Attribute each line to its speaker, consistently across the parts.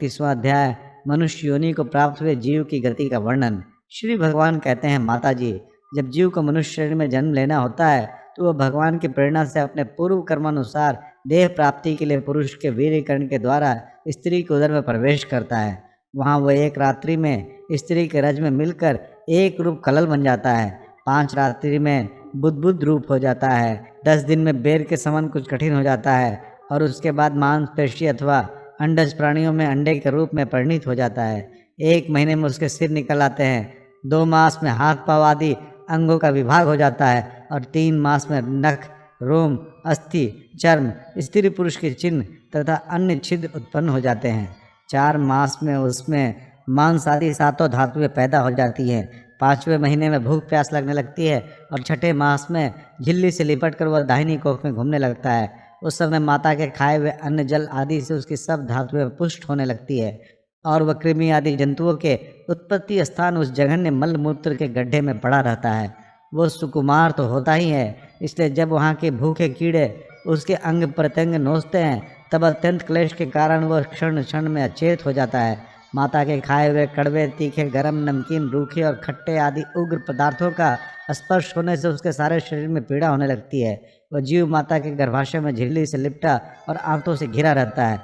Speaker 1: 31वां अध्याय मनुष्य योनि को प्राप्त हुए जीव की गति का वर्णन। श्री भगवान कहते हैं, माता जी, जब जीव को मनुष्य शरीर में जन्म लेना होता है तो वह भगवान की प्रेरणा से अपने पूर्व कर्मानुसार देह प्राप्ति के लिए पुरुष के वीर्यकरण के द्वारा स्त्री के उदर में प्रवेश करता है। वहाँ वह एक रात्रि में स्त्री के रज में मिलकर एक रूप कलल बन जाता है, 5 रात्रि में बुद्बुद रूप हो जाता है, 10 दिन में बेर के समान कुछ कठिन हो जाता है और उसके बाद मांसपेशी अथवा अंडज प्राणियों में अंडे के रूप में परिणित हो जाता है। 1 महीने में उसके सिर निकल आते हैं, 2 मास में हाथ पाँव आदि अंगों का विभाग हो जाता है और 3 मास में नख, रोम, अस्थि, चर्म, स्त्री पुरुष के चिन्ह तथा अन्य छिद्र उत्पन्न हो जाते हैं। 4 मास में उसमें मांस आदि 7 धातुएं पैदा हो जाती हैं। 5वें महीने में भूख प्यास लगने लगती है और 6ठे मास में झिल्ली से लिपट कर वह दाहिनी कोख में घूमने लगता है। उस समय माता के खाए हुए अन्न जल आदि से उसकी सब धातुएं पुष्ट होने लगती है और वह कृमि आदि जंतुओं के उत्पत्ति स्थान उस जघन्य मल मूत्र के गड्ढे में पड़ा रहता है। वो सुकुमार तो होता ही है, इसलिए जब वहाँ के भूखे कीड़े उसके अंग प्रत्यंग नोचते हैं तब अत्यंत क्लेश के कारण वह क्षण क्षण में अचेत हो जाता है। माता के खाए हुए कड़वे, तीखे, गरम, नमकीन, रूखे और खट्टे आदि उग्र पदार्थों का स्पर्श होने से उसके सारे शरीर में पीड़ा होने लगती है। वह जीव माता के गर्भाशय में झिल्ली से लिपटा और आंतों से घिरा रहता है।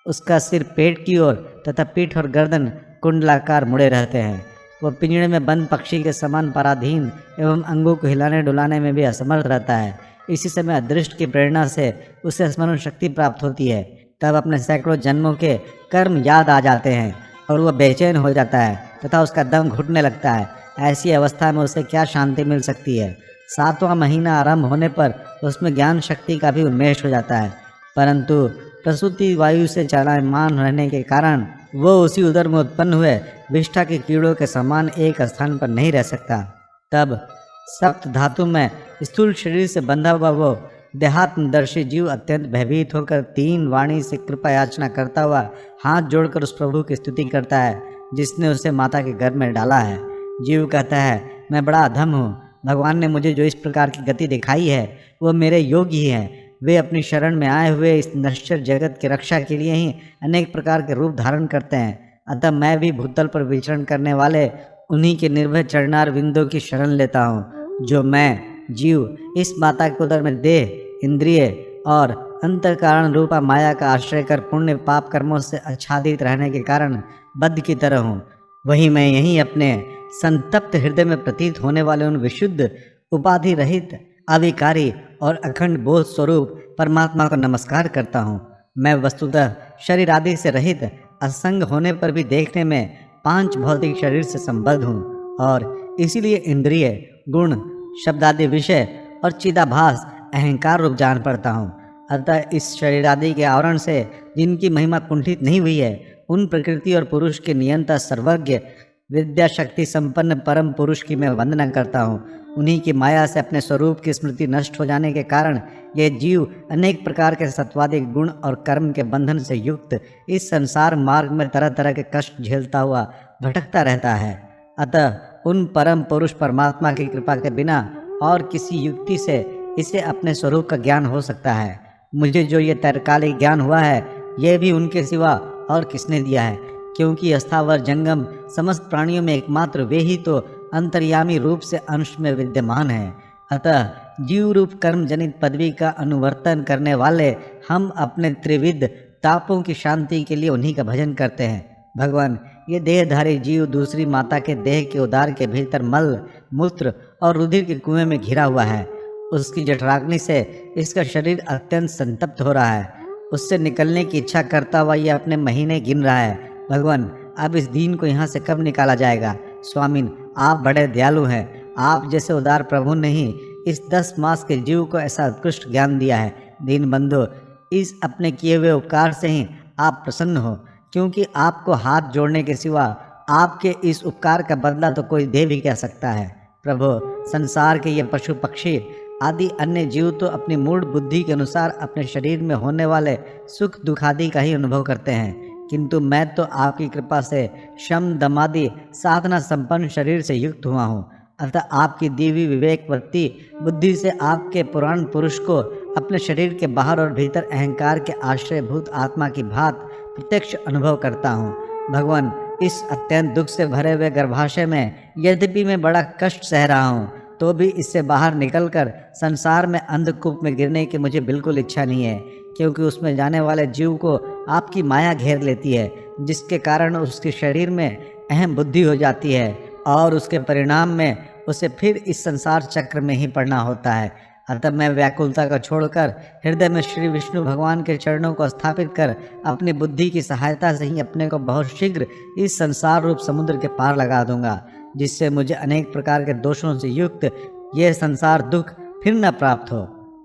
Speaker 1: उसका सिर पेट की ओर तथा पीठ और गर्दन कुंडलाकार मुड़े रहते हैं। वह पिंजड़े में बंद पक्षी के समान पराधीन एवं अंगों को हिलाने डुलाने में भी असमर्थ रहता है। इसी समय अदृष्ट की प्रेरणा से उसे स्मरण शक्ति प्राप्त होती है। तब अपने सैकड़ों जन्मों के कर्म याद आ जाते हैं और वह बेचैन हो जाता है तथा उसका दम घुटने लगता है। ऐसी अवस्था में उसे क्या शांति मिल सकती है। 7वां महीना आरंभ होने पर उसमें ज्ञान शक्ति का भी उन्मेष हो जाता है, परंतु प्रसूति वायु से चलायमान रहने के कारण वो उसी उदर में उत्पन्न हुए विष्ठा के कीड़ों के समान एक स्थान पर नहीं रह सकता। तब सप्त धातु में स्थूल शरीर से बंधा हुआ वो देहात्मदर्शी जीव अत्यंत भयभीत होकर 3 वाणी से कृपा याचना करता हुआ हाथ जोड़कर उस प्रभु की स्तुति करता है जिसने उसे माता के गर्भ में डाला है। जीव कहता है, मैं बड़ा अधम हूँ। भगवान ने मुझे जो इस प्रकार की गति दिखाई है वो मेरे योग्य ही हैं। वे अपनी शरण में आए हुए इस नश्वर जगत की रक्षा के लिए ही अनेक प्रकार के रूप धारण करते हैं। अतः मैं भी भूतल पर विचरण करने वाले उन्हीं के निर्भय चरणार बिंदों की शरण लेता हूँ। जो मैं जीव इस माता के उदर में देह, इंद्रिय और अंतर कारण रूपा माया का आश्रय कर पुण्य पाप कर्मों से आच्छादित रहने के कारण बद्ध की तरह हूँ, वही मैं यहीं अपने संतप्त हृदय में प्रतीत होने वाले उन विशुद्ध उपाधि रहित अविकारी और अखंड बोध स्वरूप परमात्मा को नमस्कार करता हूँ। मैं वस्तुतः शरीर आदि से रहित असंग होने पर भी देखने में 5 भौतिक शरीर से संबद्ध हूँ और इसीलिए इंद्रिय, गुण, शब्द आदि विषय और चिदाभास अहंकार रूप जान पड़ता हूँ। अतः इस शरीर आदि के आवरण से जिनकी महिमा कुंठित नहीं हुई है, उन प्रकृति और पुरुष के नियंता सर्वज्ञ विद्या शक्ति संपन्न परम पुरुष की मैं वंदना करता हूँ। उन्हीं की माया से अपने स्वरूप की स्मृति नष्ट हो जाने के कारण ये जीव अनेक प्रकार के सत्वादी गुण और कर्म के बंधन से युक्त इस संसार मार्ग में तरह तरह के कष्ट झेलता हुआ भटकता रहता है। अतः उन परम पुरुष परमात्मा की कृपा के बिना और किसी युक्ति से इसे अपने स्वरूप का ज्ञान हो सकता है। मुझे जो ये तैरकालिक ज्ञान हुआ है, यह भी उनके सिवा और किसने दिया है, क्योंकि अस्थावर जंगम समस्त प्राणियों में एकमात्र वे ही तो अंतर्यामी रूप से अंश में विद्यमान है। अतः जीव रूप कर्म जनित पदवी का अनुवर्तन करने वाले हम अपने त्रिविध तापों की शांति के लिए उन्हीं का भजन करते हैं। भगवान, ये देहधारी जीव दूसरी माता के देह के उदार के भीतर मल, मूत्र और रुधिर के कुएं में घिरा हुआ है। उसकी जठराग्नि से इसका शरीर अत्यंत संतप्त हो रहा है। उससे निकलने की इच्छा करता हुआ यह अपने महीने गिन रहा है। भगवान, अब इस दीन को यहाँ से कब निकाला जाएगा? स्वामिन, आप बड़े दयालु हैं। आप जैसे उदार प्रभु ने ही इस 10 मास के जीव को ऐसा उत्कृष्ट ज्ञान दिया है। दीन बंधु, इस अपने किए हुए उपकार से ही आप प्रसन्न हो, क्योंकि आपको हाथ जोड़ने के सिवा आपके इस उपकार का बदला तो कोई दे भी क्या सकता है। प्रभु, संसार के ये पशु पक्षी आदि अन्य जीव तो अपनी मूढ़ बुद्धि के अनुसार अपने शरीर में होने वाले सुख दुख आदि का ही अनुभव करते हैं, किंतु मैं तो आपकी कृपा से शम दमादि साधना संपन्न शरीर से युक्त हुआ हूँ। अतः आपकी दिव्य विवेकवती बुद्धि से आपके पुराण पुरुष को अपने शरीर के बाहर और भीतर अहंकार के आश्रयभूत आत्मा की भात प्रत्यक्ष अनुभव करता हूँ। भगवान, इस अत्यंत दुख से भरे हुए गर्भाशय में यद्यपि मैं बड़ा कष्ट सह रहा हूँ, तो भी इससे बाहर निकलकर संसार में अंधकूप में गिरने की मुझे बिल्कुल इच्छा नहीं है, क्योंकि उसमें जाने वाले जीव को आपकी माया घेर लेती है, जिसके कारण उसके शरीर में अहम बुद्धि हो जाती है और उसके परिणाम में उसे फिर इस संसार चक्र में ही पड़ना होता है। अतः मैं व्याकुलता को छोड़कर हृदय में श्री विष्णु भगवान के चरणों को स्थापित कर अपनी बुद्धि की सहायता से ही अपने को बहुत शीघ्र इस संसार रूप समुद्र के पार लगा दूंगा, जिससे मुझे अनेक प्रकार के दोषों से युक्त यह संसार दुख फिर न प्राप्त हो।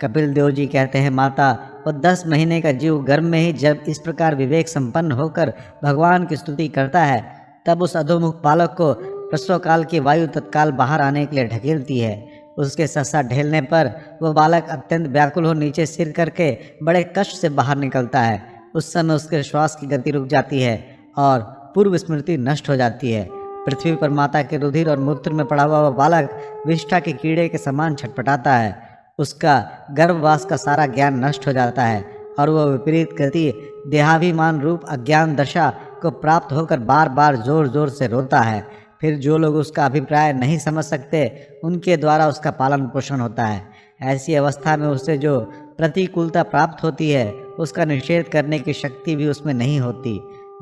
Speaker 1: कपिल देव जी कहते हैं, माता, वो 10 महीने का जीव गर्भ में ही जब इस प्रकार विवेक संपन्न होकर भगवान की स्तुति करता है, तब उस अधोमुख बालक को प्रसव काल की वायु तत्काल बाहर आने के लिए ढकेलती है। उसके ससा ढेलने पर वह बालक अत्यंत व्याकुल हो नीचे सिर करके बड़े कष्ट से बाहर निकलता है। उस समय उसके श्वास की गति रुक जाती है और पूर्व स्मृति नष्ट हो जाती है। पृथ्वी पर माता के रुधिर और मूत्र में पड़ा हुआ वह बालक विष्ठा के कीड़े के समान छटपटाता है। उसका गर्भवास का सारा ज्ञान नष्ट हो जाता है और वह विपरीत गति देहाभिमान रूप अज्ञान दशा को प्राप्त होकर बार बार जोर जोर से रोता है। फिर जो लोग उसका अभिप्राय नहीं समझ सकते, उनके द्वारा उसका पालन पोषण होता है। ऐसी अवस्था में उसे जो प्रतिकूलता प्राप्त होती है, उसका निषेध करने की शक्ति भी उसमें नहीं होती।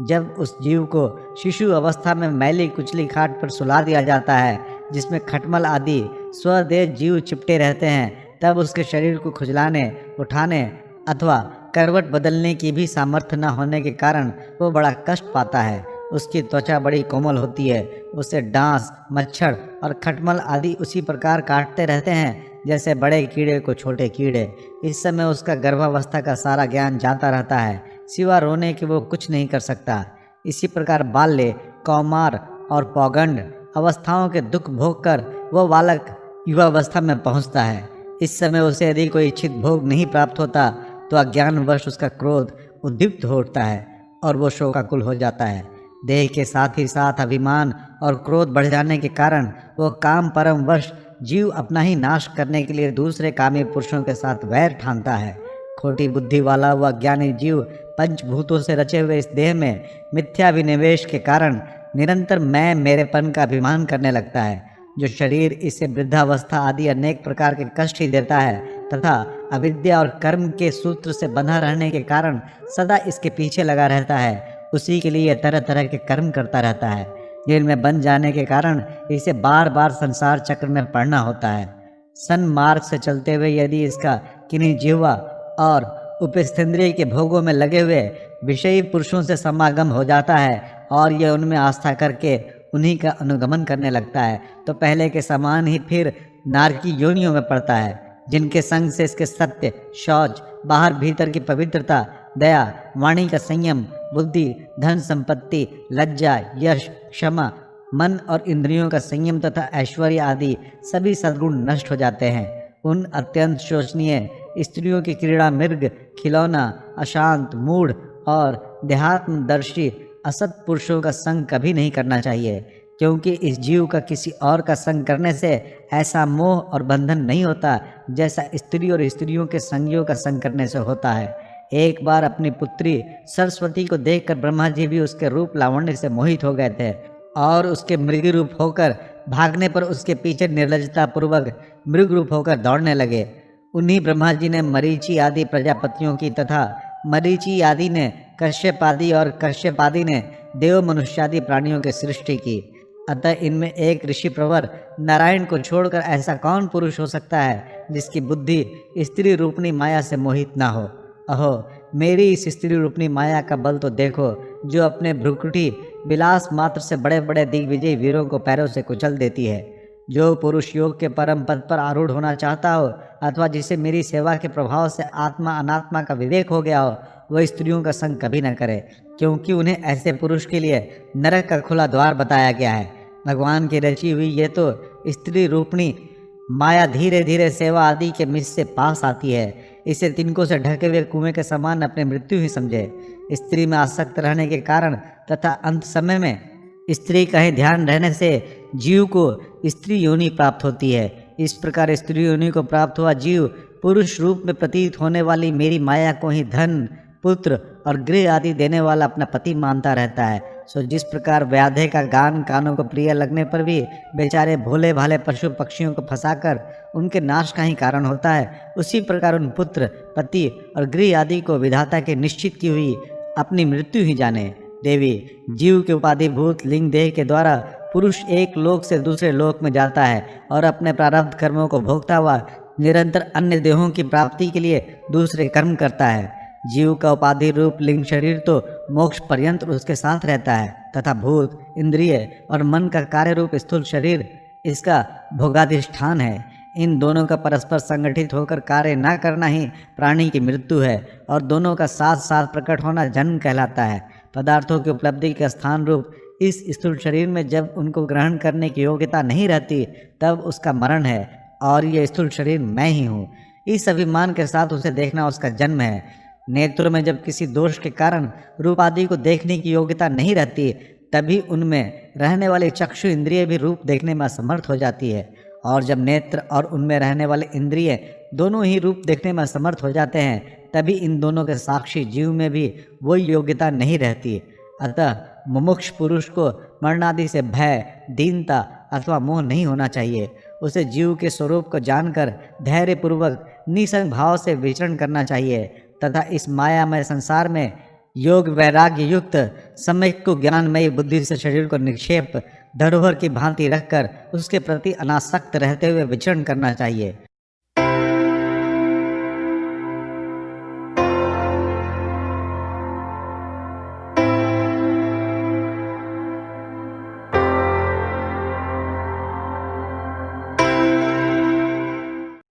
Speaker 1: जब उस जीव को शिशु अवस्था में मैली कुचली खाट पर सुला दिया जाता है, जिसमें खटमल आदि स्वदेह जीव चिपटे रहते हैं, तब उसके शरीर को खुजलाने, उठाने अथवा करवट बदलने की भी सामर्थ्य न होने के कारण वो बड़ा कष्ट पाता है। उसकी त्वचा बड़ी कोमल होती है। उसे डांस, मच्छर और खटमल आदि उसी प्रकार काटते रहते हैं जैसे बड़े कीड़े को छोटे कीड़े। इस समय उसका गर्भावस्था का सारा ज्ञान जाता रहता है, सिवा रोने के वो कुछ नहीं कर सकता। इसी प्रकार बाल्य, कौमार और पौगंड अवस्थाओं के दुख भोग कर वह बालक युवावस्था में पहुंचता है। इस समय उसे यदि कोई इच्छित भोग नहीं प्राप्त होता, तो अज्ञानवश उसका क्रोध उद्दीप्त हो उठता है और वो शोकाकुल हो जाता है। देह के साथ ही साथ अभिमान और क्रोध बढ़ जाने के कारण वो काम परम वश जीव अपना ही नाश करने के लिए दूसरे कामी पुरुषों के साथ वैर ठानता है। खोटी बुद्धि वाला हुआ ज्ञानी जीव पंचभूतों से रचे हुए इस देह में मिथ्याभिनिवेश के कारण निरंतर मैं मेरेपन का अभिमान करने लगता है। जो शरीर इसे वृद्धावस्था आदि अनेक प्रकार के कष्ट ही देता है तथा अविद्या और कर्म के सूत्र से बंधा रहने के कारण सदा इसके पीछे लगा रहता है, उसी के लिए तरह तरह के कर्म करता रहता है, जिनमें बन जाने के कारण इसे बार बार संसार चक्र में पड़ना होता है। सन्मार्ग से चलते हुए यदि इसका किन्हीं जिह्वा और उपस्थेंद्रिय के भोगों में लगे हुए विषयी पुरुषों से समागम हो जाता है और यह उनमें आस्था करके उन्हीं का अनुगमन करने लगता है, तो पहले के समान ही फिर नारकी योनियों में पड़ता है, जिनके संग से इसके सत्य, शौच, बाहर भीतर की पवित्रता, दया, वाणी का संयम, बुद्धि, धन संपत्ति, लज्जा, यश, क्षमा, मन और इंद्रियों का संयम तथा ऐश्वर्य आदि सभी सद्गुण नष्ट हो जाते हैं। उन अत्यंत शोचनीय स्त्रियों की क्रीड़ा मृग, खिलौना, अशांत, मूढ़ और देहात्मदर्शी असत पुरुषों का संग कभी नहीं करना चाहिए, क्योंकि इस जीव का किसी और का संग करने से ऐसा मोह और बंधन नहीं होता जैसा स्त्री और स्त्रियों के संगियों का संग करने से होता है। एक बार अपनी पुत्री सरस्वती को देखकर ब्रह्मा जी भी उसके रूप लावण्य से मोहित हो गए थे और उसके मृगी रूप होकर भागने पर उसके पीछे निर्लजता पूर्वक मृग रूप होकर दौड़ने लगे। उन्हीं ब्रह्मा जी ने मरीचि आदि प्रजापतियों की तथा मरीचि आदि ने कश्यप आदि और कश्यप आदि ने देव मनुष्यादि प्राणियों की सृष्टि की। अतः इनमें एक ऋषि प्रवर नारायण को छोड़कर ऐसा कौन पुरुष हो सकता है जिसकी बुद्धि स्त्री रूपणी माया से मोहित ना हो। अहो, मेरी इस स्त्री रूपणी माया का बल तो देखो, जो अपने भ्रुकुटी विलास मात्र से बड़े बड़े दिग्विजयी वीरों को पैरों से कुचल देती है। जो पुरुष योग के परम पद पर आरूढ़ होना चाहता हो अथवा जिसे मेरी सेवा के प्रभाव से आत्मा अनात्मा का विवेक हो गया हो, वह स्त्रियों का संग कभी न करे, क्योंकि उन्हें ऐसे पुरुष के लिए नरक का खुला द्वार बताया गया है। भगवान की रची हुई ये तो स्त्री रूपणी माया धीरे धीरे सेवा आदि के मिस से पास आती है। इसे तिनकों से ढके हुए कुएं के समान अपने मृत्यु ही समझे। स्त्री में आसक्त रहने के कारण तथा अंत समय में स्त्री का ही ध्यान रहने से जीव को स्त्री योनि प्राप्त होती है। इस प्रकार स्त्री योनि को प्राप्त हुआ जीव पुरुष रूप में प्रतीत होने वाली मेरी माया को ही धन, पुत्र और गृह आदि देने वाला अपना पति मानता रहता है। सो जिस प्रकार व्याधे का गान कानों को प्रिय लगने पर भी बेचारे भोले भाले पशु पक्षियों को फंसाकर उनके नाश का ही कारण होता है, उसी प्रकार उन पुत्र पति और गृह आदि को विधाता के निश्चित की हुई अपनी मृत्यु ही जाने। देवी, जीव के उपाधिभूत लिंग देह के द्वारा पुरुष एक लोक से दूसरे लोक में जाता है और अपने प्रारब्ध कर्मों को भोगता हुआ निरंतर अन्य देहों की प्राप्ति के लिए दूसरे कर्म करता है। जीव का उपाधि रूप लिंग शरीर तो मोक्ष पर्यंत उसके साथ रहता है तथा भूत, इंद्रिय और मन का कार्य रूप स्थूल शरीर इसका भोगाधिष्ठान है। इन दोनों का परस्पर संगठित होकर कार्य न करना ही प्राणी की मृत्यु है और दोनों का साथ साथ प्रकट होना जन्म कहलाता है। पदार्थों की उपलब्धि के स्थान रूप इस स्थूल शरीर में जब उनको ग्रहण करने की योग्यता नहीं रहती तब उसका मरण है और यह स्थूल शरीर मैं ही हूँ, इस अभिमान के साथ उसे देखना उसका जन्म है। नेत्रों में जब किसी दोष के कारण रूप आदि को देखने की योग्यता नहीं रहती तभी उनमें रहने वाली चक्षु इंद्रिय भी रूप देखने में असमर्थ हो जाती है, और जब नेत्र और उनमें रहने वाले इंद्रिय दोनों ही रूप देखने में असमर्थ हो जाते हैं तभी इन दोनों के साक्षी जीव में भी वही योग्यता नहीं रहती। अतः मुमुक्ष पुरुष को मरणादि से भय, दीनता अथवा मोह नहीं होना चाहिए। उसे जीव के स्वरूप को जानकर धैर्यपूर्वक निसंग भाव से विचरण करना चाहिए तथा इस मायामय संसार में योग वैराग्य युक्त सम्यक को ज्ञानमयी बुद्धि से शरीर को निक्षेप धरोहर की भांति रखकर उसके प्रति अनासक्त रहते हुए विचरण करना चाहिए।